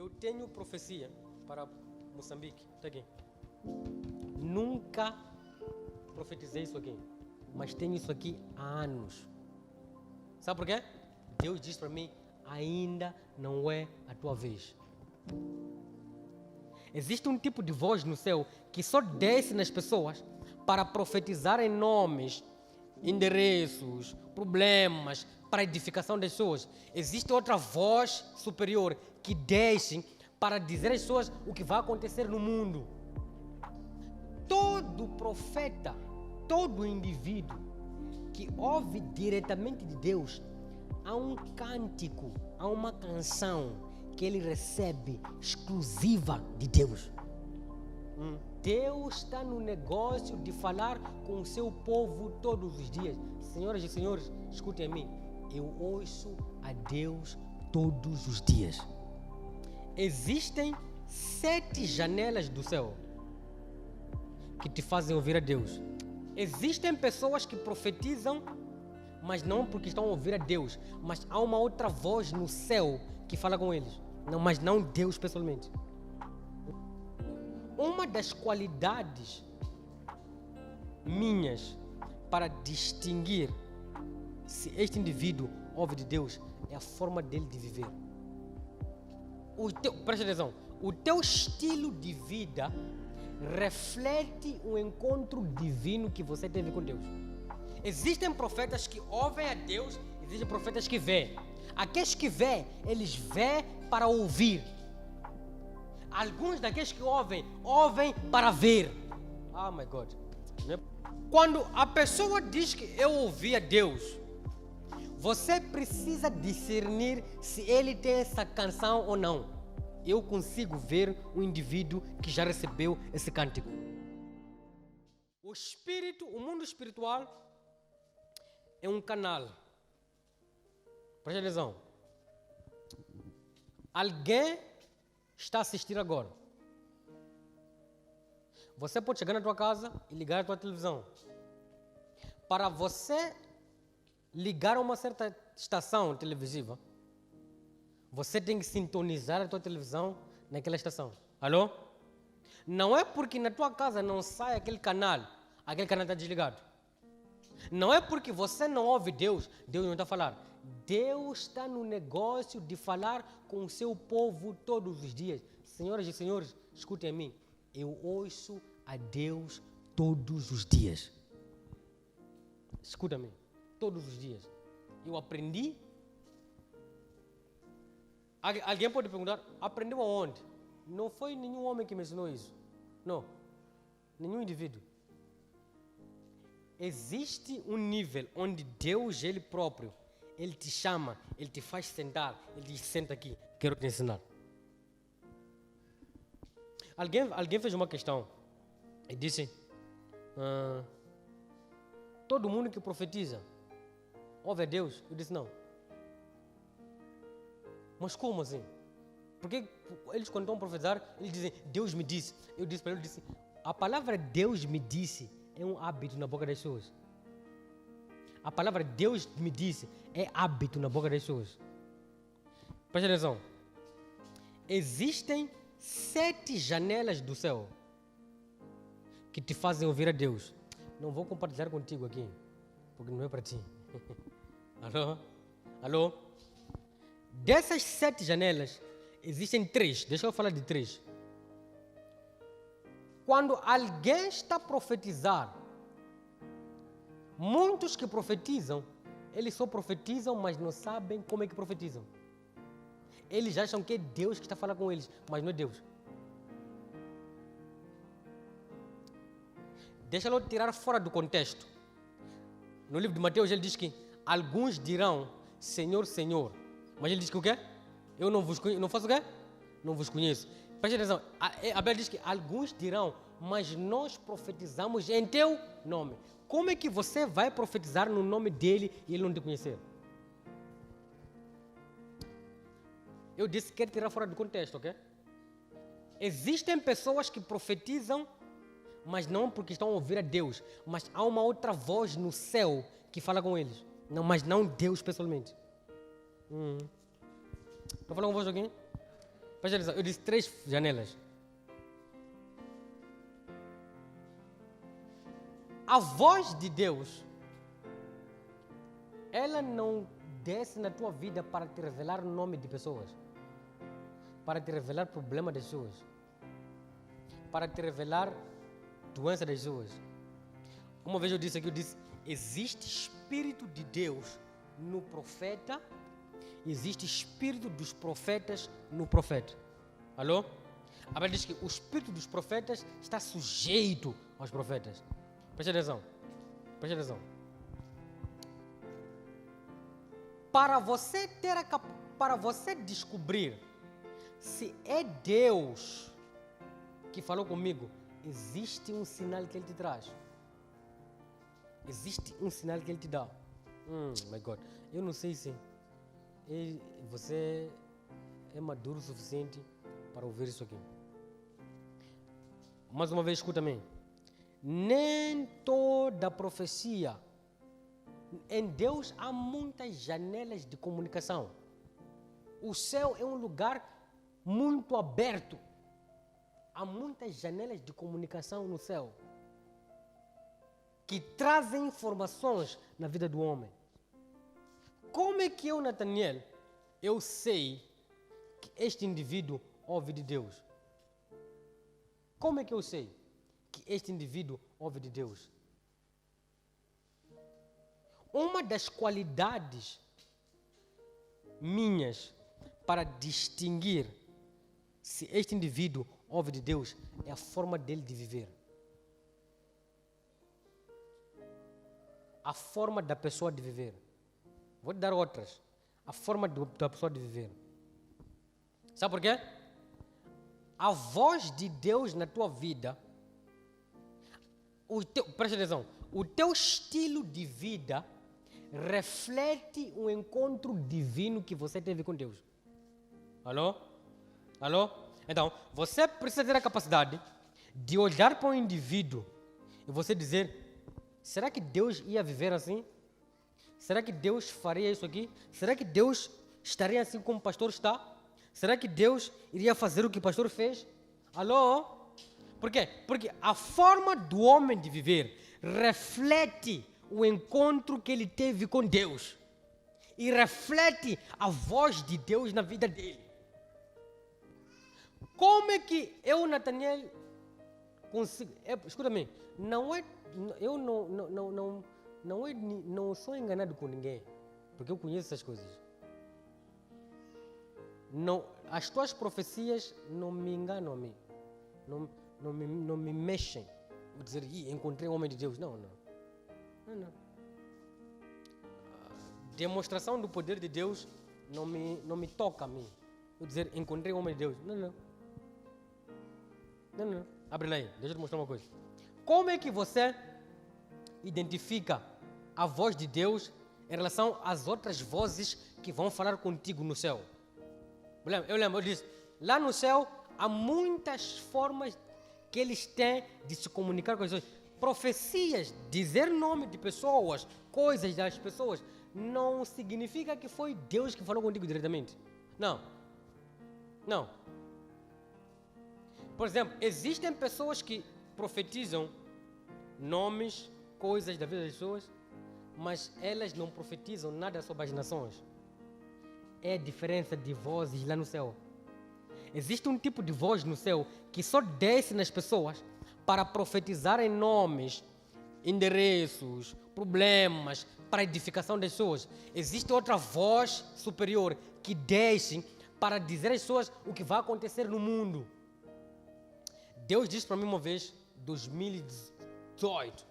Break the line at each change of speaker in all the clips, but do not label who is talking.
Eu tenho profecia para Moçambique. Está aqui. Nunca profetizei isso aqui, mas tenho isso aqui há anos. Sabe por quê? Deus diz para mim, ainda não é a tua vez. Existe um tipo de voz no céu que só desce nas pessoas para profetizar em nomes, endereços, problemas, para a edificação das pessoas. Existe outra voz superior que desce para dizer às pessoas o que vai acontecer no mundo. Todo profeta, todo indivíduo que ouve diretamente de Deus, há um cântico, há uma canção que ele recebe exclusiva de Deus. Deus está no negócio de falar com o seu povo todos os dias. Senhoras e senhores, escutem a mim. Eu ouço a Deus todos os dias. Existem 7 janelas do céu que te fazem ouvir a Deus. Existem pessoas que profetizam, mas não porque estão a ouvir a Deus, mas há uma outra voz no céu que fala com eles. Não, mas não Deus pessoalmente. Uma das qualidades minhas para distinguir se este indivíduo ouve de Deus é a forma dele de viver. Presta atenção, o teu estilo de vida reflete o encontro divino que você teve com Deus. Existem profetas que ouvem a Deus, existem profetas que vê. Aqueles que vê, eles vê para ouvir. Alguns daqueles que ouvem para ver. Oh my God. Quando a pessoa diz que eu ouvi a Deus, você precisa discernir se ele tem essa canção ou não. Eu consigo ver um indivíduo que já recebeu esse cântico. O espírito, o mundo espiritual é um canal. Presta atenção. Alguém está a assistir agora. Você pode chegar na tua casa e ligar a tua televisão. Para você ligar a uma certa estação televisiva, você tem que sintonizar a tua televisão naquela estação. Alô? Não é porque na tua casa não sai aquele canal está desligado. Não é porque você não ouve Deus, Deus não está a falar. Deus está no negócio de falar com o seu povo todos os dias. Senhoras e senhores, escutem a mim. Eu ouço a Deus todos os dias. Escuta-me, todos os dias. Eu aprendi. Alguém pode perguntar, aprendeu aonde? Não foi nenhum homem que me ensinou isso. Não, nenhum indivíduo. Existe um nível onde Deus, Ele próprio, Ele te chama, Ele te faz sentar, Ele diz, senta aqui, quero te ensinar. Alguém fez uma questão e disse, todo mundo que profetiza ouve a Deus? Eu disse, não. Mas como assim? Porque eles quando estão a profetizar, eles dizem, Deus me disse. Eu disse para ele, a palavra Deus me disse é um hábito na boca das pessoas. A palavra Deus me disse é hábito na boca das pessoas. Presta atenção. Existem 7 janelas do céu que te fazem ouvir a Deus. Não vou compartilhar contigo aqui, porque não é para ti. Alô? Alô? Dessas 7 janelas, existem 3. Deixa eu falar de 3. Quando alguém está a profetizar, muitos que profetizam, eles só profetizam, mas não sabem como é que profetizam. Eles acham que é Deus que está a falar com eles, mas não é Deus. Deixa-lo tirar fora do contexto. No livro de Mateus, ele diz que alguns dirão, Senhor, Senhor. Mas ele diz que o quê? Eu não vos conheço. Não faço o quê? Não vos conheço. Preste atenção. A Bíblia diz que alguns dirão, mas nós profetizamos em teu nome. Como é que você vai profetizar no nome dele e ele não te conhecer? Eu disse que quero tirar fora do contexto, ok? Existem pessoas que profetizam, mas não porque estão a ouvir a Deus, mas há uma outra voz no céu que fala com eles. Não, mas não Deus pessoalmente. Estou falando com você aqui? Presta atenção, eu disse 3 janelas. A voz de Deus, ela não desce na tua vida para te revelar o nome de pessoas, para te revelar problema das pessoas, para te revelar doença das pessoas. Uma vez eu disse aqui, existe Espírito de Deus no profeta, existe Espírito dos profetas no profeta. Alô? A Bíblia diz que o Espírito dos profetas está sujeito aos profetas. Preste atenção. Preste atenção. Para você descobrir se é Deus que falou comigo, existe um sinal que Ele te traz. Existe um sinal que Ele te dá. My God. Eu não sei se você é maduro o suficiente para ouvir isso aqui. Mais uma vez, escuta-me. Nem toda profecia. Em Deus há muitas janelas de comunicação. O céu é um lugar muito aberto. Há muitas janelas de comunicação no céu que trazem informações na vida do homem. Como é que eu, Nathaniel, eu sei que este indivíduo ouve de Deus? Como é que eu sei que este indivíduo ouve de Deus? Uma das qualidades minhas para distinguir se este indivíduo ouve de Deus é a forma dele de viver. A forma da pessoa de viver. Vou te dar outras. A forma da pessoa de viver. Sabe por quê? A voz de Deus na tua vida, presta atenção, o teu estilo de vida reflete o encontro divino que você teve com Deus. Alô? Alô? Então, você precisa ter a capacidade de olhar para um indivíduo e você dizer: será que Deus ia viver assim? Será que Deus faria isso aqui? Será que Deus estaria assim como o pastor está? Será que Deus iria fazer o que o pastor fez? Alô? Por quê? Porque a forma do homem de viver reflete o encontro que ele teve com Deus e reflete a voz de Deus na vida dele. Como é que eu, Nathaniel, consigo... Escuta-me, eu não sou enganado com ninguém, porque eu conheço essas coisas. Não, as tuas profecias não me enganam a mim, não me mexem. Vou dizer: encontrei um homem de Deus. Não. Demonstração do poder de Deus não me toca a mim. Vou dizer: encontrei um homem de Deus. Não. Abre lá aí, deixa eu te mostrar uma coisa. Como é que você identifica a voz de Deus em relação às outras vozes que vão falar contigo no céu? Eu disse, lá no céu há muitas formas que eles têm de se comunicar com as pessoas. Profecias, dizer nome de pessoas, coisas das pessoas, não significa que foi Deus que falou contigo diretamente. Não. Por exemplo, existem pessoas que profetizam nomes, coisas da vida das pessoas, mas elas não profetizam nada sobre as nações. É a diferença de vozes lá no céu. Existe um tipo de voz no céu que só desce nas pessoas para profetizar em nomes, endereços, problemas, para a edificação das pessoas. Existe outra voz superior que desce para dizer às pessoas o que vai acontecer no mundo. Deus disse para mim uma vez, 2018,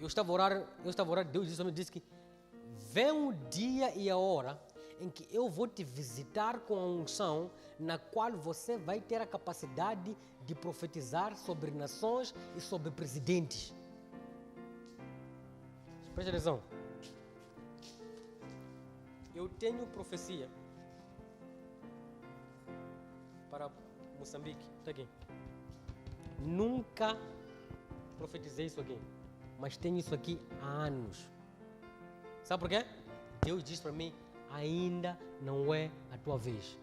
eu estava a orar, Deus disse que vem o dia e a hora em que eu vou te visitar com a unção na qual você vai ter a capacidade de profetizar sobre nações e sobre presidentes. Preste atenção. Eu tenho profecia para Moçambique. Está aqui. Nunca profetizei isso aqui, mas tenho isso aqui há anos. Sabe por quê? Deus diz para mim: ainda não é a tua vez.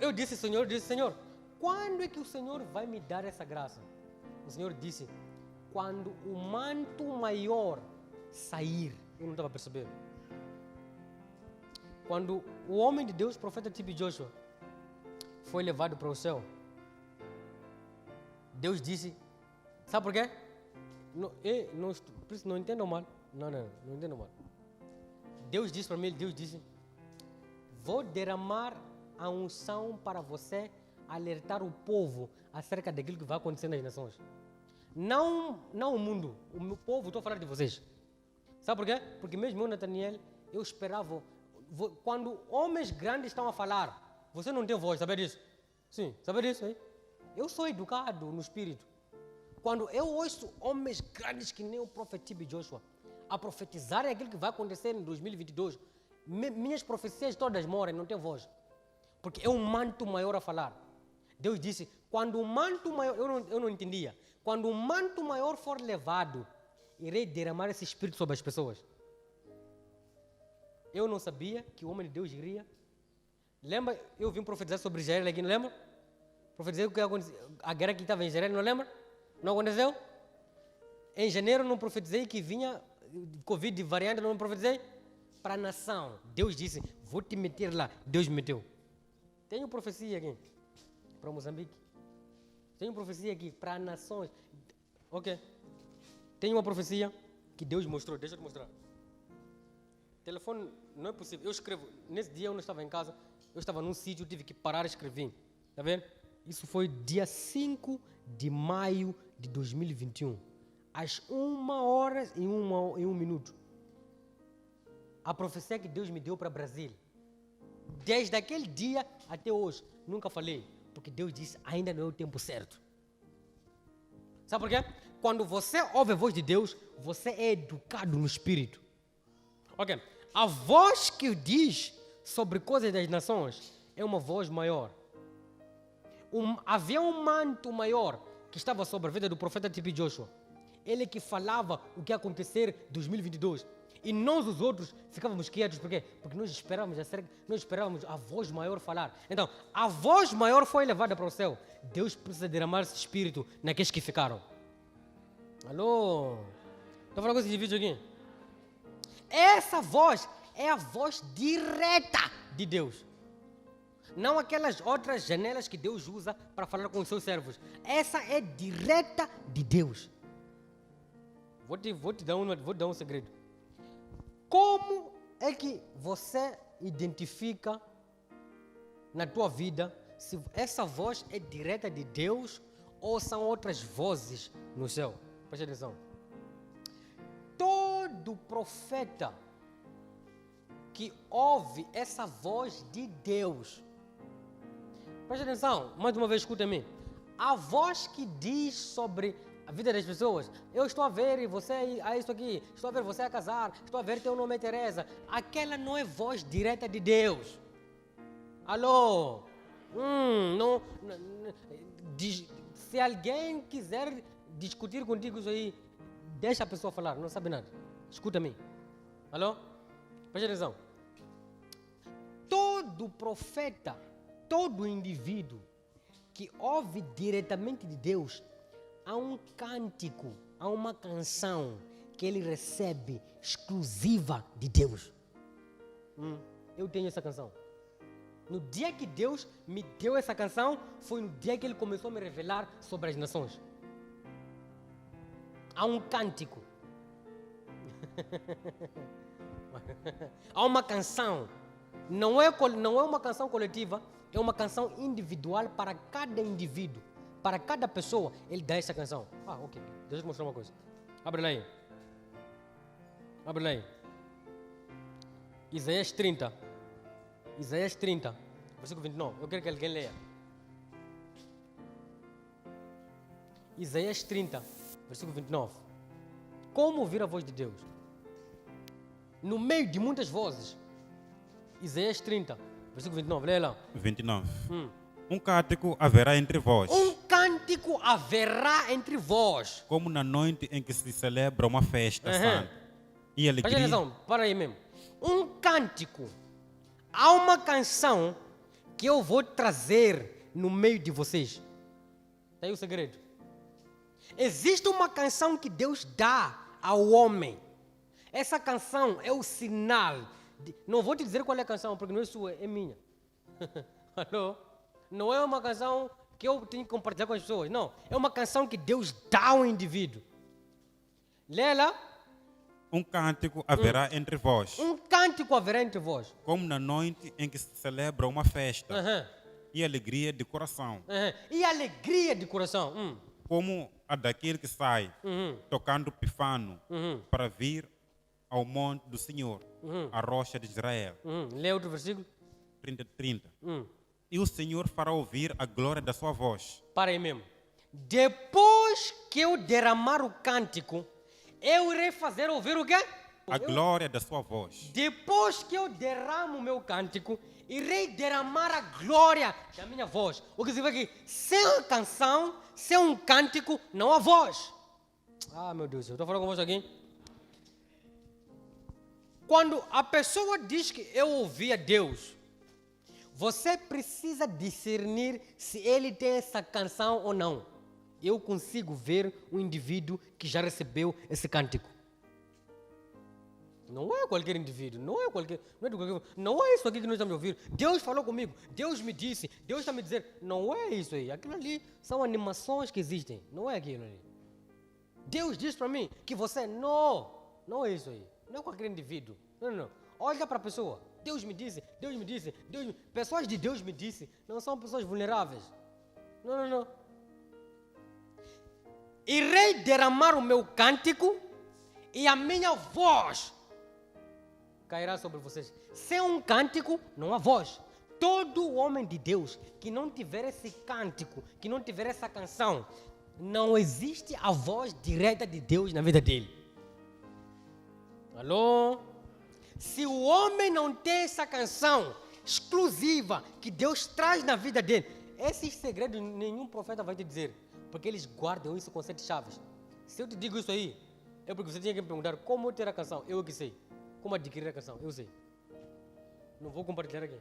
eu disse, Senhor, quando é que o Senhor vai me dar essa graça? O Senhor disse, quando o manto maior sair. Eu não estava a perceber. Quando o homem de Deus, profeta T.B. Joshua, foi levado para o céu, Deus disse, sabe por quê? Não entendo mal. Não entendo mal. Deus disse para mim, vou derramar a unção para você alertar o povo acerca daquilo que vai acontecer nas nações. Não o mundo, o meu povo, estou a falar de vocês. Sabe por quê? Porque mesmo eu, Nathaniel, eu esperava, quando homens grandes estão a falar, você não tem voz, sabe disso? Sim, sabe disso aí? Eu sou educado no espírito. Quando eu ouço homens grandes que nem o profeta T.B. Joshua a profetizarem aquilo que vai acontecer em 2022, minhas profecias todas morrem, não tem voz. Porque é um manto maior a falar. Deus disse, quando o manto maior, eu não entendia, quando o manto maior for levado, irei derramar esse espírito sobre as pessoas. Eu não sabia que o homem de Deus iria. Lembra, eu vim profetizar sobre Israel aqui, não lembra? Profetizei que a guerra que estava em Israel, não lembra? Não aconteceu? Em janeiro não profetizei que vinha Covid variante, não profetizei? Para a nação. Deus disse, vou te meter lá. Deus me meteu. Tenho profecia aqui para Moçambique. Tenho profecia aqui para nações. Ok. Tenho uma profecia que Deus mostrou. Deixa eu te mostrar. Telefone, não é possível. Eu escrevo. Nesse dia eu não estava em casa. Eu estava num sítio, tive que parar e escrever. Está vendo? Isso foi dia 5 de maio de 2021. Às 1h01. A profecia que Deus me deu para Brasília. Desde aquele dia até hoje, nunca falei. Porque Deus disse, ainda não é o tempo certo. Sabe por quê? Quando você ouve a voz de Deus, você é educado no espírito. Ok. A voz que diz sobre coisas das nações é uma voz maior. Havia um manto maior que estava sobre a vida do profeta T.B. Joshua. Ele que falava o que ia acontecer em 2022. E nós, os outros, ficávamos quietos. Por quê? Porque nós esperávamos a voz maior falar. Então, a voz maior foi levada para o céu. Deus precisa derramar esse espírito naqueles que ficaram. Alô? Estou falando com esse vídeo aqui. Essa voz é a voz direta de Deus. Não aquelas outras janelas que Deus usa para falar com os seus servos. Essa é direta de Deus. Vou te dar um segredo. Como é que você identifica na tua vida se essa voz é direta de Deus ou são outras vozes no céu? Preste atenção. Todo profeta que ouve essa voz de Deus, preste atenção, mais uma vez escuta-me. A voz que diz sobre a vida das pessoas, eu estou a ver você a isso aqui, estou a ver você a casar, estou a ver teu nome é Teresa, aquela não é voz direta de Deus. Alô? Se alguém quiser discutir contigo isso aí, deixa a pessoa falar, não sabe nada. Escuta-me. Alô? Preste atenção. Todo profeta, todo indivíduo que ouve diretamente de Deus, há um cântico, há uma canção que ele recebe exclusiva de Deus. Eu tenho essa canção. No dia que Deus me deu essa canção, foi no dia que Ele começou a me revelar sobre as nações. Há um cântico. Há uma canção. Não é uma canção coletiva, é uma canção individual para cada indivíduo. Para cada pessoa, Ele dá essa canção. Ok. Deixa eu te mostrar uma coisa. Abre lá aí. Abre lá aí. Isaías 30. Isaías 30, versículo 29. Eu quero que alguém leia. Isaías 30, versículo 29. Como ouvir a voz de Deus? No meio de muitas vozes. Isaías 30, versículo 29. Leia lá.
29. Um cântico haverá entre vós.
Um cântico haverá entre vós.
Como na noite em que se celebra uma festa santa. E alegria.
Presta atenção, para aí mesmo. Um cântico. Há uma canção que eu vou trazer no meio de vocês. Está aí o segredo. Existe uma canção que Deus dá ao homem. Essa canção é o sinal. Não vou te dizer qual é a canção, porque não é sua, é minha. Alô? Não é uma canção que eu tenho que compartilhar com as pessoas. Não. É uma canção que Deus dá ao indivíduo. Lê lá.
Um cântico haverá entre vós,
Um cântico haverá entre vós.
como na noite em que se celebra uma festa,
Aham.
e alegria de coração,
Aham. E alegria de coração.
como a daquele que sai, tocando pifano, para vir ao monte do Senhor, a rocha de Israel.
Lê outro versículo.
30. E o Senhor fará ouvir a glória da sua voz.
Para aí mesmo. Depois que eu derramar o cântico, eu irei fazer ouvir o quê?
A glória da sua voz.
Depois que eu derramo o meu cântico, irei derramar a glória da minha voz. O que significa que sem a canção, sem um cântico, não há voz. Ah, meu Deus, eu estou falando com você aqui. Quando a pessoa diz que eu ouvi a Deus, você precisa discernir se ele tem essa canção ou não. Eu consigo ver um indivíduo que já recebeu esse cântico. Não é qualquer indivíduo, não é isso aqui que nós estamos ouvindo. Deus falou comigo, Deus me disse, Deus está me dizendo, não é isso aí. Aquilo ali são animações que existem, não é aquilo ali. Deus disse para mim que você, não é isso aí. Não é qualquer indivíduo, não. Olha para a pessoa, Deus me disse. Pessoas de Deus me disse, não são pessoas vulneráveis. Não. Irei derramar o meu cântico e a minha voz cairá sobre vocês. Sem um cântico, não há voz. Todo homem de Deus que não tiver esse cântico, que não tiver essa canção, não existe a voz direta de Deus na vida dele. Alô? Se o homem não tem essa canção exclusiva que Deus traz na vida dele, esses segredos nenhum profeta vai te dizer, porque eles guardam isso com 7 chaves. Se eu te digo isso aí, é porque você tinha que me perguntar como ter a canção. Eu que sei. Como adquirir a canção? Eu sei. Não vou compartilhar aqui.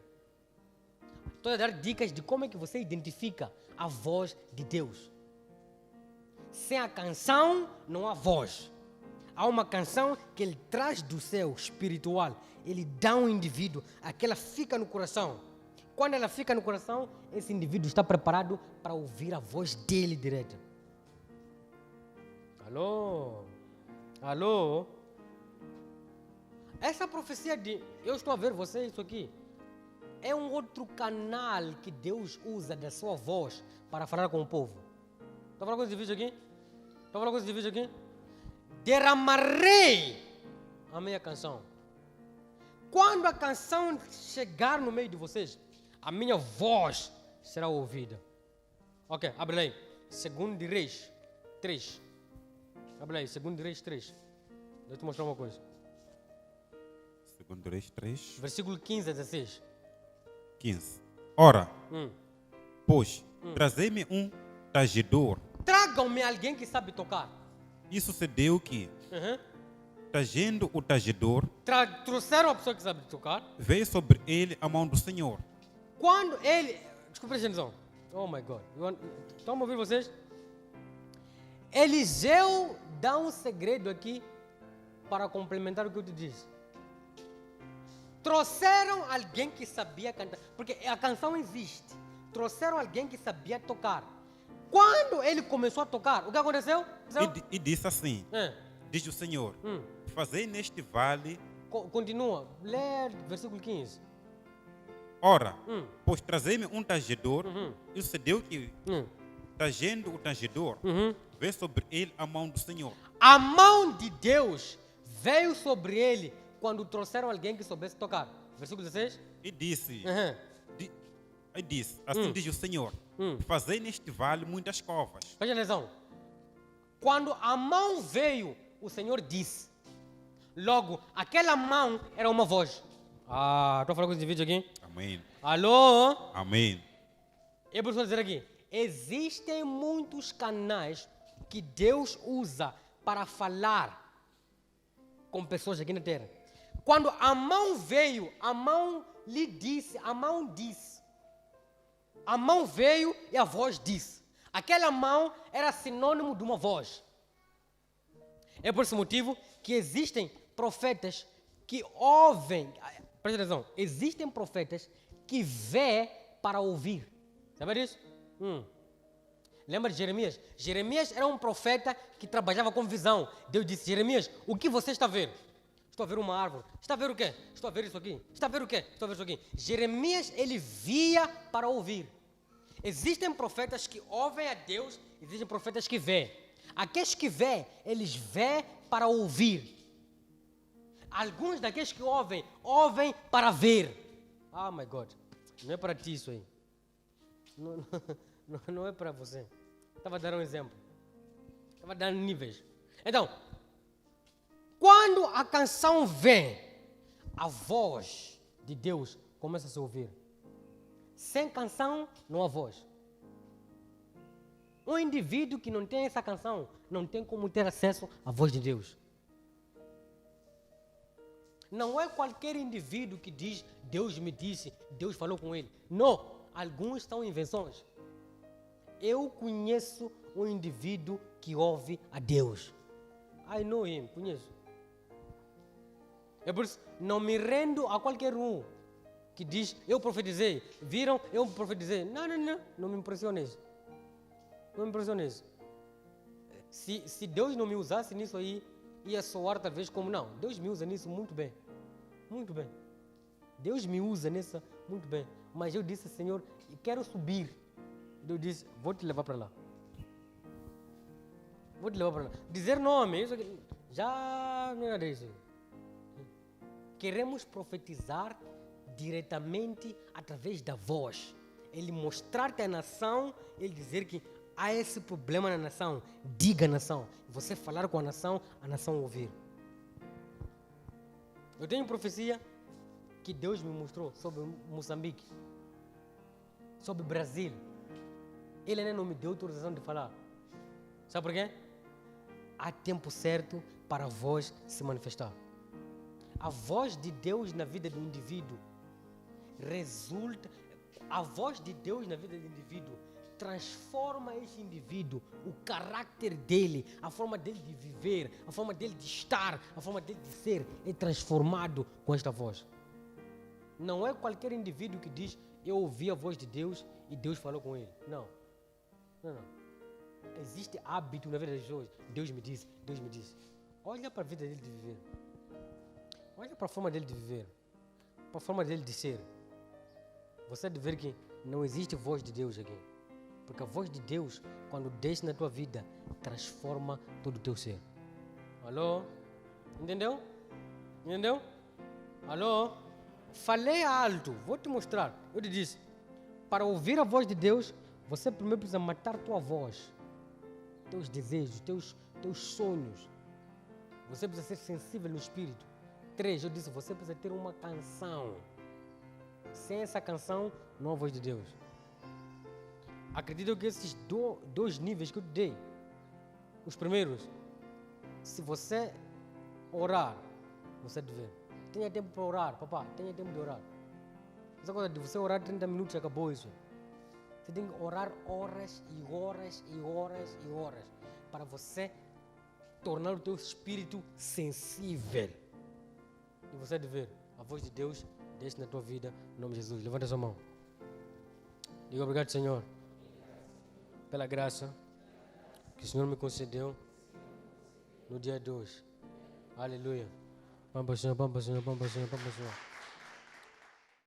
Estou a dar dicas de como é que você identifica a voz de Deus. Sem a canção, não há voz. Há uma canção que ele traz do céu espiritual. Ele dá ao indivíduo, aquela fica no coração. Quando ela fica no coração, esse indivíduo está preparado para ouvir a voz dele direta. Alô? Essa profecia de eu estou a ver você, isso aqui, é um outro canal que Deus usa da sua voz para falar com o povo. Está falando com esse vídeo aqui? Derramarei a minha canção. Quando a canção chegar no meio de vocês, a minha voz será ouvida. Ok, abre aí. 2 de Reis 3. Abre aí, 2 de Reis 3. Deixa eu te mostrar uma coisa.
2 Reis 3.
Versículo 15 a 16.
15. Ora, pois, trazei-me um tangedor.
Tragam-me alguém que sabe tocar.
E sucedeu que, trazendo o tangedor,
trouxeram a pessoa que sabe tocar.
veio sobre ele a mão do Senhor.
Quando ele... Desculpa a atenção. Oh my God. Estão a ouvir vocês? Eliseu dá um segredo aqui para complementar o que eu te disse. Trouxeram alguém que sabia cantar. Porque a canção existe. Trouxeram alguém que sabia tocar. Quando ele começou a tocar, o que aconteceu?
E disse assim, diz o Senhor, fazei neste vale...
Continua, lê versículo 15.
Ora, pois trazei-me um tangedor, e sucedeu que, trazendo o tangedor, veio sobre ele a mão do Senhor.
A mão de Deus veio sobre ele quando trouxeram alguém que soubesse tocar. Versículo 16.
E disse, assim diz o Senhor, fazei neste vale muitas covas.
Preste atenção. Quando a mão veio, o Senhor disse. Logo, aquela mão era uma voz. Estou falando com esse vídeo aqui?
Amém.
Alô?
Amém.
Eu preciso dizer aqui, existem muitos canais que Deus usa para falar com pessoas aqui na terra. Quando a mão veio, a mão lhe disse, a mão disse. A mão veio e a voz disse. Aquela mão era sinônimo de uma voz. É por esse motivo que existem profetas que ouvem. Presta atenção. Existem profetas que vê para ouvir. Sabe disso? Lembra de Jeremias? Jeremias era um profeta que trabalhava com visão. Deus disse: Jeremias, o que você está a ver? Estou a ver uma árvore. Está a ver o quê? Estou a ver isso aqui. Está a ver o quê? Estou a ver isso aqui. Jeremias, ele via para ouvir. Existem profetas que ouvem a Deus, existem profetas que vê. Aqueles que vê, eles vê para ouvir. Alguns daqueles que ouvem, ouvem para ver. Oh my God, não é para ti isso aí. Não é para você. Estava dando um exemplo. Estava dando níveis. Então, quando a canção vem, a voz de Deus começa a se ouvir. Sem canção, não há voz. Um indivíduo que não tem essa canção, não tem como ter acesso à voz de Deus. Não é qualquer indivíduo que diz, Deus me disse, Deus falou com ele. Não, alguns são invenções. Eu conheço um indivíduo que ouve a Deus. I know him, conheço. É por isso, não me rendo a qualquer um que diz, eu profetizei. Viram? Eu profetizei. Não me impressiona isso. Não me impressiona isso. Se Deus não me usasse nisso aí, ia soar talvez como não. Deus me usa nisso muito bem. Muito bem. Deus me usa nisso muito bem. Mas eu disse, Senhor, quero subir. Deus disse, vou te levar para lá. Vou te levar para lá. Dizer nome, isso aqui, já não era isso. Queremos profetizar diretamente através da voz. Ele mostrar-te a nação, ele dizer que há esse problema na nação. Diga à nação. Você falar com a nação ouvir. Eu tenho profecia que Deus me mostrou sobre Moçambique, sobre Brasil. Ele ainda não me deu autorização de falar. Sabe por quê? Há tempo certo para a voz se manifestar. A voz de Deus na vida do indivíduo resulta... A voz de Deus na vida do indivíduo transforma esse indivíduo, o caráter dele, a forma dele de viver, a forma dele de estar, a forma dele de ser, é transformado com esta voz. Não é qualquer indivíduo que diz, eu ouvi a voz de Deus e Deus falou com ele. Não. Existe hábito na vida das pessoas. Deus me disse, Deus me disse. Olha para a vida dele de viver. Olha para a forma dele de viver. Para a forma dele de ser. Você deve ver que não existe voz de Deus aqui. Porque a voz de Deus, quando desce na tua vida, transforma todo o teu ser. Alô? Entendeu? Entendeu? Alô? Falei alto, vou te mostrar. Eu te disse, para ouvir a voz de Deus, você primeiro precisa matar tua voz, teus desejos, teus sonhos. Você precisa ser sensível no espírito. 3, eu disse, você precisa ter uma canção. Sem essa canção, não há voz de Deus. Acredito que esses dois níveis que eu te dei, os primeiros, se você orar, você deve. Tenha tempo para orar, papá, tenha tempo de orar. Essa coisa de você orar 30 minutos, acabou isso. Você tem que orar horas e horas e horas e horas para você tornar o teu espírito sensível. E você deve ver a voz de Deus desce na tua vida, em nome de Jesus. Levanta a sua mão. Diga obrigado, Senhor, pela graça que o Senhor me concedeu no dia 2. Aleluia. Vamos, Senhor, vamos, Senhor, vamos, Senhor, vamos, Senhor.